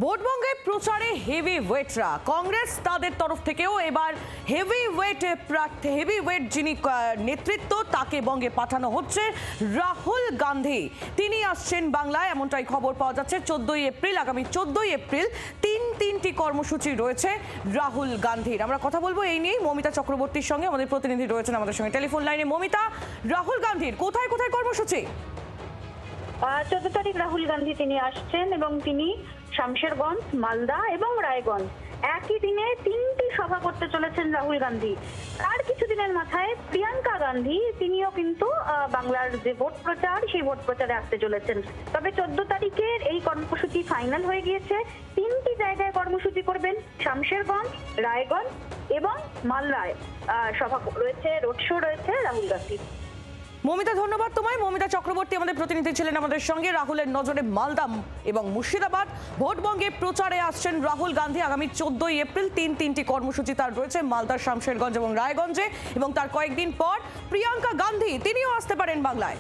ভোটবঙ্গে প্রচারে হেভি ওয়েটরা কংগ্রেস তাদের তরফ থেকেও এবার হেভি ওয়েট যিনি নেতৃত্ব তাকে বঙ্গে পাঠানো হচ্ছে রাহুল গান্ধী। তিনি আসছেন বাংলায়, এমনটাই খবর পাওয়া যাচ্ছে। 14ই এপ্রিল, আগামী 14ই এপ্রিল তিনটি কর্মসূচি রয়েছে রাহুল গান্ধীর। আমরা কথা বলবো এই নিয়েই মমিতা চক্রবর্তীর সঙ্গে। আমাদের প্রতিনিধি রয়েছেন আমাদের সঙ্গে টেলিফোন লাইনে। মমিতা, রাহুল গান্ধীর কোথায় কোথায় কর্মসূচি? 14 তারিখ রাহুল গান্ধী তিনি আসছেন এবং তিনি শামশেরগঞ্জ, মালদা এবং রায়গঞ্জ একই দিনে 3টি সভা করতে চলেছেন রাহুল গান্ধী। তার কিছুদিনের মাথায় প্রিয়াঙ্কা গান্ধী তিনিও কিন্তু বাংলার যে ভোট প্রচার সেই ভোট প্রচারে আসতে চলেছেন। তবে 14 তারিখের এই কর্মসূচি ফাইনাল হয়ে গিয়েছে। 3টি জায়গায় কর্মসূচি করবেন, শামশেরগঞ্জ, রায়গঞ্জ এবং মালদায় সভা রয়েছে, রোড শো রয়েছে রাহুল গান্ধী। মমিতা, ধন্যবাদ তোমায়। মমিতা চক্রবর্তী আমাদের প্রতিনিধি ছিলেন আমাদের সঙ্গে। রাহুলের নজরে মালদা এবং মুর্শিদাবাদ। ভোটবঙ্গে প্রচারে আসছেন রাহুল গান্ধী। আগামী 14ই এপ্রিল তিনটি কর্মসূচি তার রয়েছে মালদার, শামশেরগঞ্জ এবং রায়গঞ্জে, এবং তার কয়েকদিন পর প্রিয়াঙ্কা গান্ধী তিনিও আসতে পারেন বাংলায়।